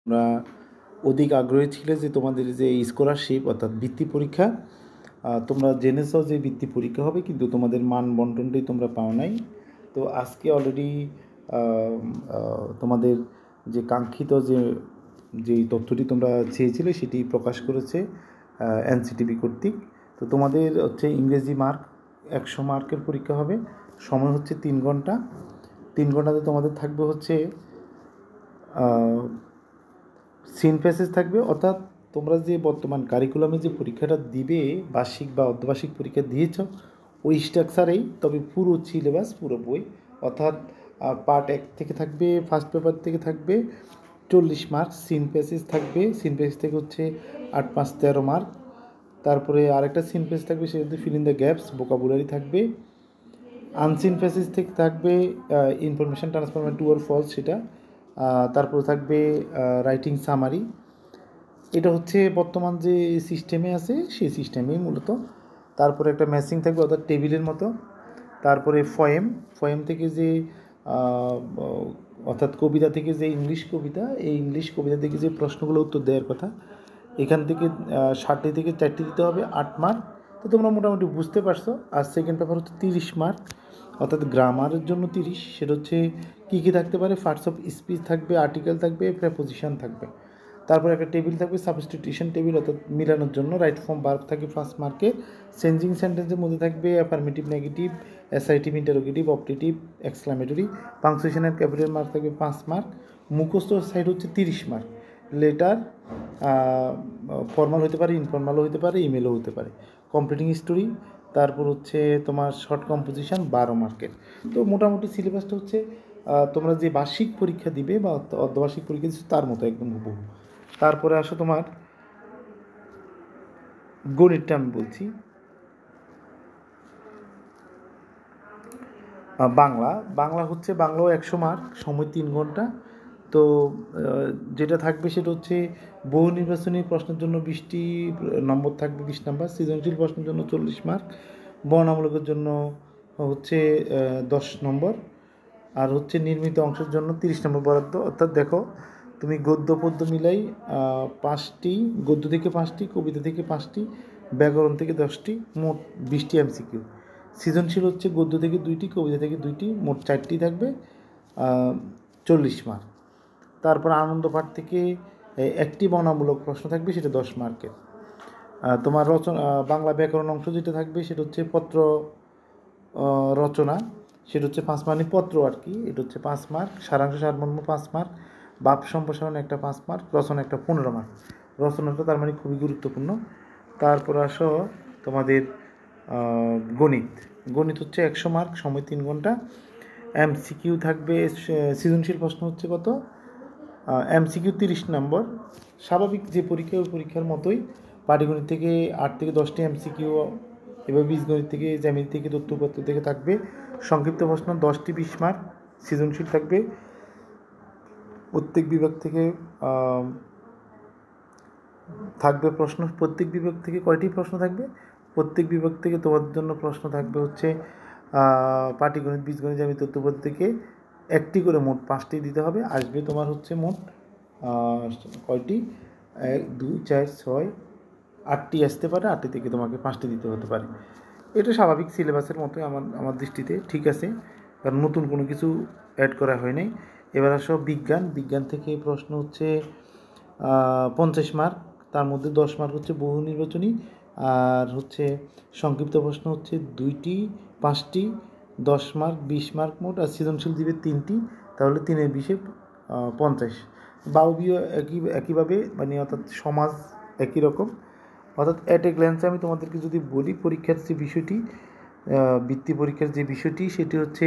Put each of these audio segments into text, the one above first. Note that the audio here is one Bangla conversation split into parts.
তোমরা অধিক আগ্রহী ছিলে যে তোমাদের যে স্কলারশিপ অর্থাৎ বৃত্তি পরীক্ষা তোমরা জেনেছো যে বৃত্তি পরীক্ষা হবে, কিন্তু তোমাদের মান বন্টনটাই তোমরা পাও নাই। তো আজকে অলরেডি তোমাদের যে কাঙ্ক্ষিত যেই তথ্যটি তোমরা চেয়েছিলে সেটি প্রকাশ করেছে এনসিটিভি কর্তৃক। তো তোমাদের হচ্ছে ইংরেজি মার্ক 100 মার্কের পরীক্ষা হবে, সময় হচ্ছে 3 ঘন্টা। 3 ঘন্টাতে তোমাদের থাকবে হচ্ছে সিন প্যাসেজ থাকবে, অর্থাৎ তোমরা যে বর্তমান কারিকুলামে যে পরীক্ষাটা দিবে, বার্ষিক বা অর্ধবার্ষিক পরীক্ষা দিয়েছ ওই স্ট্রাকচারেই, তবে পুরো সিলেবাস পুরো বই, অর্থাৎ পার্ট 1 থেকে থাকবে, ফার্স্ট পেপার থেকে থাকবে 40 মার্ক, সিন প্যাসেজ থাকবে, সিন প্যাসেজ থেকে হচ্ছে 8 5 13 মার্ক। তারপরে আরেকটা সিন প্যাসেজ থাকবে, সেটাতে fill in the gaps, vocabulary থাকবে। আনসিন প্যাসেজ থেকে থাকবে ইনফরমেশন ট্রান্সফরমেন্ট ট্রু অর ফলস, সেটা। তারপরে থাকবে রাইটিং সামারি। এটা হচ্ছে বর্তমান যে সিস্টেমে আছে সেই সিস্টেমেই মূলত। তারপরে একটা ম্যাচিং থাকবে, অর্থাৎ টেবিলের মতো। তারপরে ফয়েম থেকে যে অর্থাৎ কবিতা থেকে যে ইংলিশ কবিতা, এই ইংলিশ কবিতা থেকে যে প্রশ্নগুলো উত্তর দেওয়ার কথা, এখান থেকে 60 থেকে 4টি দিতে হবে, 8 মার্ক। তো তোমরা মোটামুটি বুঝতে পারছো। আর সেকেন্ড পেপার হচ্ছে 30 মার্ক, অর্থাৎ গ্রামারের জন্য 30। সেটা হচ্ছে কী কী থাকতে পারে, পার্টস অফ স্পিচ থাকবে, আর্টিকেল থাকবে, প্রেপোজিশন থাকবে। তারপর একটা টেবিল থাকবে, সাবস্টিটিউশন টেবিল, অর্থাৎ মিলানোর জন্য রাইট ফর্ম ভার্ব থাকবে 5 মার্কে। চেঞ্জিং সেন্টেন্সের মধ্যে থাকবে affirmative, negative, assertive, interrogative, optative, exclamatory. Punctuation and capital mark থাকবে 5 মার্ক। মুখস্থ সাইড হচ্ছে 30 মার্ক। লেটার ফর্মাল হতে পারে, ইনফর্মালও হতে পারে, ইমেলও হতে পারে। কমপ্লিটিং স্টোরি, তারপর হচ্ছে তোমার শর্ট কম্পোজিশন 12 মার্কের। তো মোটামুটি সিলেবাসটা হচ্ছে তোমরা যে বার্ষিক পরীক্ষা দিবে বা অর্ধবার্ষিক পরীক্ষা দিচ্ছ তার মতো একদম হুবহু। তারপরে আসো তোমার গণিতটা আমি বলছি। বাংলা হচ্ছে বাংলাও 100 মার্ক, সময় 3 ঘন্টা। তো যেটা থাকবে সেটা হচ্ছে বহু নির্বাচনী প্রশ্নের জন্য 20টি নম্বর থাকবে, 20 নম্বর। সৃজনশীল প্রশ্নের জন্য 40 মার্ক। বর্ণনামূলকের জন্য হচ্ছে 10 নম্বর। আর হচ্ছে নির্মিত অংশের জন্য 30 নম্বর বরাদ্দ। অর্থাৎ দেখো, তুমি গদ্য পদ্য মিলাই 5টি, গদ্য থেকে 5টি, কবিতা থেকে 5টি, ব্যাকরণ থেকে 10টি, মোট 20টি এমসিকিউ। সৃজনশীল হচ্ছে গদ্য থেকে 2টি, কবিতা থেকে 2টি, মোট 4টি থাকবে, 40 মার্ক। তারপর আনন্দ পাঠ থেকে একটি বর্ণনামূলক প্রশ্ন থাকবে, সেটা 10 মার্কের। তোমার রচনা বাংলা ব্যাকরণ অংশ যেটা থাকবে সেটা হচ্ছে পত্র রচনা, সেটা হচ্ছে 5 মানে পত্র আর কি, এটা হচ্ছে 5 মার্ক। সারাংশ সারমর্ম 5 মার্ক। বাপ সম্প্রসারণ একটা 5 মার্ক। রচনা একটা 15 মার্ক। রচনাটা তার মানে খুবই গুরুত্বপূর্ণ। তারপর আসো তোমাদের গণিত। গণিত হচ্ছে 100 মার্ক, সময় 3 ঘন্টা। এমসিকিউ থাকবে, সৃজনশীল প্রশ্ন হচ্ছে কত, এমসিকিউ 30 নম্বর। স্বাভাবিক যে পরীক্ষা ওই পরীক্ষার মতোই। পাটিগণিত থেকে 8 থেকে 10টি এমসিকিউ, এবার বীজগণিত থেকে, জ্যামিতি থেকে, তথ্যপত্র থেকে থাকবে। সংক্ষিপ্ত প্রশ্ন 10টি, 20 মার্ক। সৃজনশীল থাকবে প্রত্যেক বিভাগ থেকে থাকবে প্রশ্ন। প্রত্যেক বিভাগ থেকে কয়টি প্রশ্ন থাকবে, প্রত্যেক বিভাগ থেকে তোমাদের জন্য প্রশ্ন থাকবে হচ্ছে পাটিগণিত, বীজগণিত, জ্যামিতি, তথ্যপত্র থেকে একটি করে, মোট 5টি দিতে হবে। আসবে তোমার হচ্ছে মোট কয়টি, 1 2 4 6 8টি আসতে পারে, 8টি থেকে তোমাকে 5টি দিতে হতে পারে। এটা স্বাভাবিক সিলেবাসের মতোই আমার দৃষ্টিতে ঠিক আছে, কারণ নতুন কোনো কিছু অ্যাড করা হয় নাই। এবার আসো বিজ্ঞান থেকে প্রশ্ন হচ্ছে 50 মার্ক, তার মধ্যে 10 মার্ক হচ্ছে বহু নির্বাচনী, আর হচ্ছে সংক্ষিপ্ত প্রশ্ন হচ্ছে 2টি, 5টি, 10 মার্ক, 20 মার্ক মোট। আর সৃজনশীল দিবে 3টি, তাহলে 3 এর 20 50। বায়বীয় একইভাবে, মানে অর্থাৎ সমাজ একই রকম। অর্থাৎ অ্যাট এ গ্ল্যান্সে আমি তোমাদেরকে যদি বলি, পরীক্ষার যে বিষয়টি, বৃত্তি পরীক্ষার যে বিষয়টি, সেটি হচ্ছে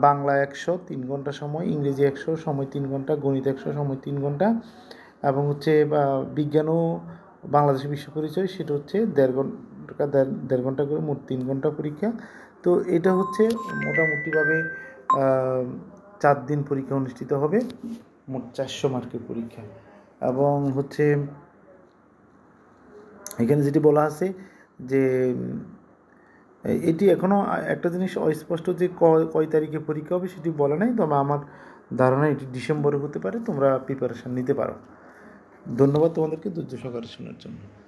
বাংলা 100, 3 ঘন্টা সময়, ইংরেজি 100, সময় 3 ঘন্টা, গণিত 100, সময় 3 ঘন্টা, এবং হচ্ছে বিজ্ঞান ও বাংলাদেশের বিশ্ব পরিচয়, সেটা হচ্ছে 1.5 ঘন্টা করে, মোট 3 ঘন্টা পরীক্ষা। তো এটা হচ্ছে মোটামুটিভাবে 4 দিন পরীক্ষা অনুষ্ঠিত হবে, মোট 400 মার্কের পরীক্ষা। এবং হচ্ছে এখানে যেটি বলা আছে যে এটি এখনও একটা জিনিস অস্পষ্ট, যে কয় তারিখে পরীক্ষা হবে সেটি বলা নাই। তবে আমার ধারণা এটি ডিসেম্বরে হতে পারে, তোমরা প্রিপারেশান নিতে পারো। ধন্যবাদ তোমাদেরকে ধৈর্য সহকারে শোনার জন্য।